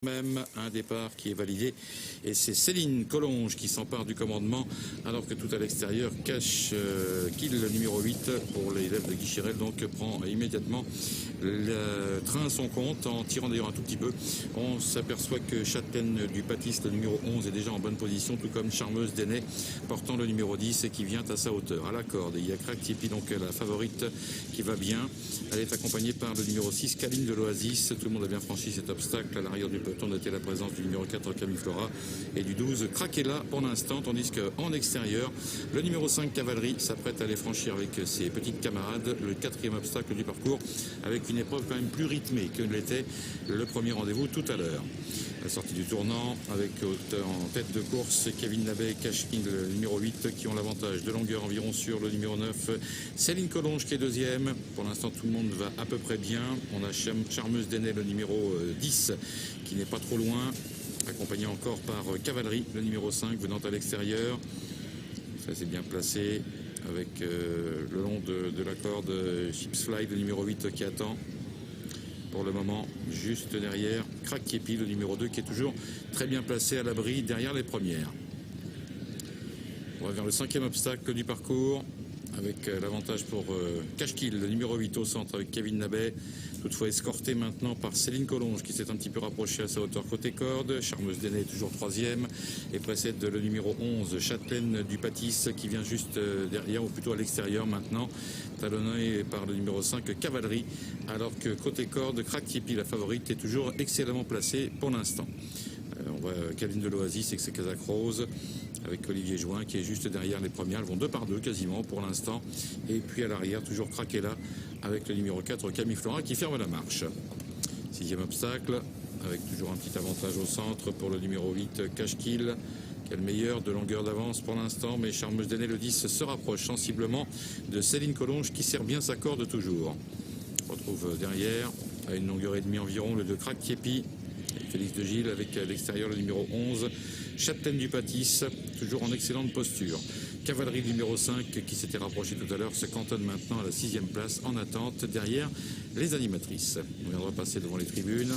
Même un départ qui est validé et c'est Céline Collonges qui s'empare du commandement alors que tout à l'extérieur cache Kill le numéro 8 pour l'élève de Guichirel, donc prend immédiatement le train à son compte en tirant d'ailleurs un tout petit peu. On s'aperçoit que Châtelaine du Patis, le numéro 11, est déjà en bonne position, tout comme Charmeuse d'Ainay portant le numéro 10 et qui vient à sa hauteur à la corde. Il y a Crack Tipi, donc la favorite, qui va bien. Elle est accompagnée par le numéro 6 Caline de l'Oasis. Tout le monde a bien franchi cet obstacle. À l'arrière du peloton notait la présence du numéro 4 Camille Flora et du 12 Craquella pour l'instant, tandis qu'en extérieur le numéro 5 Cavalerie s'apprête à les franchir avec ses petites camarades le quatrième obstacle du parcours, avec une épreuve quand même plus rythmée que l'était le premier rendez-vous tout à l'heure. La sortie du tournant avec en tête de course Kevin Nabet et Cashkin, le numéro 8, qui ont l'avantage de longueur environ sur le numéro 9 Céline Collonges qui est deuxième. Pour l'instant tout le monde va à peu près bien. On a Charmeuse d'Ainay, le numéro 10, qui n'est pas trop loin, accompagné encore par Cavalerie, le numéro 5, venant à l'extérieur. Ça c'est bien placé avec le long de la corde Chipsfly, le numéro 8, qui attend. Pour le moment, juste derrière Crack Tipi, le numéro 2, qui est toujours très bien placé à l'abri derrière les premières. On va vers le cinquième obstacle du parcours, avec l'avantage pour Cashkill, le numéro 8 au centre, avec Kevin Nabet, toutefois escorté maintenant par Céline Collonges, qui s'est un petit peu rapprochée à sa hauteur côté corde. Charmeuse d'Ainay est toujours troisième et précède le numéro 11 Châtelaine du Patis, qui vient juste derrière, ou plutôt à l'extérieur maintenant, talonné par le numéro 5 Cavalerie, alors que côté corde Crack Tipi, la favorite, est toujours excellemment placée pour l'instant. On voit Caline de l'Oasis et ses Casac Rose avec Olivier Join qui est juste derrière les premières. Elles vont deux par deux quasiment pour l'instant. Et puis à l'arrière, toujours Craquella avec le numéro 4 Camille Flora qui ferme la marche. Sixième obstacle avec toujours un petit avantage au centre pour le numéro 8 Cashkill, qui est le meilleur de longueur d'avance pour l'instant. Mais Charmeuse d'Ainay, le 10, se rapproche sensiblement de Céline Collonges qui serre bien sa corde toujours. On retrouve derrière à une longueur et demie environ le de Crack Tipi. Félix de Gilles avec à l'extérieur le numéro 11 Châtelaine du Patis, toujours en excellente posture. Cavalerie numéro 5 qui s'était rapproché tout à l'heure se cantonne maintenant à la 6e place en attente derrière les animatrices. On viendra passer devant les tribunes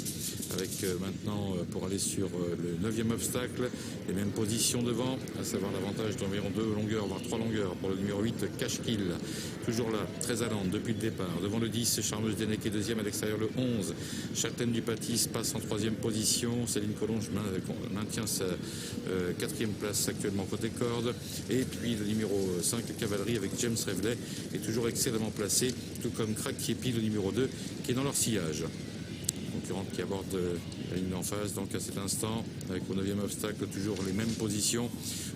avec maintenant pour aller sur le 9e obstacle les mêmes positions devant, à savoir l'avantage d'environ 2 longueurs voire 3 longueurs pour le numéro 8 Cashkill, toujours là très allante depuis le départ. Devant le 10 Charmeuse d'Ainay qui est deuxième, à l'extérieur le 11 Châtelaine du Patis passe en 3e position. Céline Collonges maintient sa 4e place actuellement côté corde, et puis le numéro 5 Cavalerie avec James Reveley est toujours excellemment placé, tout comme Crack Tipi, le numéro 2, qui est dans leur sillage. Concurrente qui aborde la ligne d'en face, donc à cet instant, avec au 9e obstacle, toujours les mêmes positions.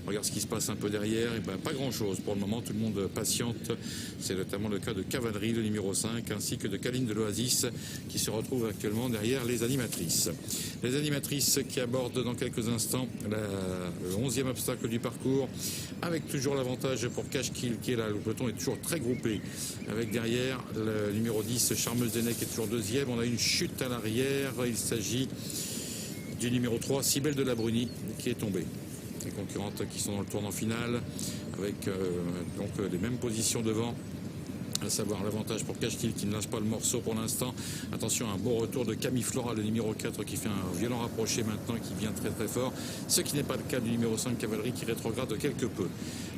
On regarde ce qui se passe un peu derrière, et ben pas grand chose pour le moment, tout le monde patiente. C'est notamment le cas de Cavalerie, le numéro 5, ainsi que de Caline de l'Oasis, qui se retrouve actuellement derrière les animatrices. Les animatrices qui abordent dans quelques instants le 11e obstacle du parcours, avec toujours l'avantage pour Cashkill qui est là. Le peloton est toujours très groupé, avec derrière le numéro 10 Charmeuse d'Ainay qui est toujours deuxième. On a une chute à l'arrière, il s'agit du numéro 3 Cybèle de la Bruni qui est tombée. Les concurrentes qui sont dans le tournant final avec donc les mêmes positions devant, à savoir l'avantage pour Cashkill qui ne lâche pas le morceau pour l'instant. Attention à un beau retour de Camille Flora, le numéro 4, qui fait un violent rapproché maintenant, qui vient très très fort, ce qui n'est pas le cas du numéro 5 Cavalerie qui rétrograde quelque peu.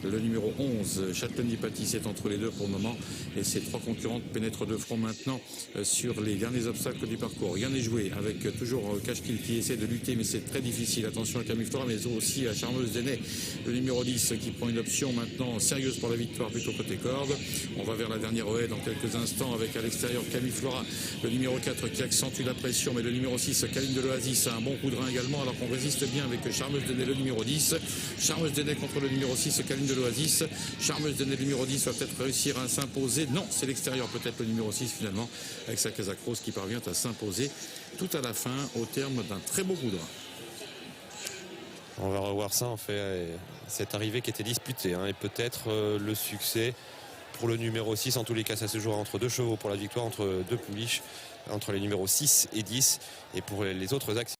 Le numéro 11 Châtelaine du Patis est entre les deux pour le moment, et ces trois concurrentes pénètrent de front maintenant sur les derniers obstacles du parcours. Rien n'est joué avec toujours Cashkill qui essaie de lutter, mais c'est très difficile. Attention à Camille Flora, mais aussi à Charmeuse d'Ainay, le numéro 10, qui prend une option maintenant sérieuse pour la victoire plutôt côté corde. On va vers la dernière haie dans quelques instants avec à l'extérieur Camille Flora, le numéro 4 qui accentue la pression, mais le numéro 6 Caline de l'Oasis a un bon coup de rein également, alors qu'on résiste bien avec Charmeuse d'Ainay, le numéro 10. Charmeuse d'Ainay contre le numéro 6 Caline de l'Oasis. Charmeuse d'Ainay, le numéro 10, va peut-être réussir à s'imposer. Non, c'est l'extérieur, peut-être le numéro 6 finalement, avec sa Casac Rose qui parvient à s'imposer tout à la fin au terme d'un très beau coup de rein. On va revoir ça, en fait, cette arrivée qui était disputée, et peut-être le succès pour le numéro 6. En tous les cas, ça se jouera entre 2 chevaux pour la victoire, entre 2 pouliches, entre les numéros 6 et 10, et pour les autres axes.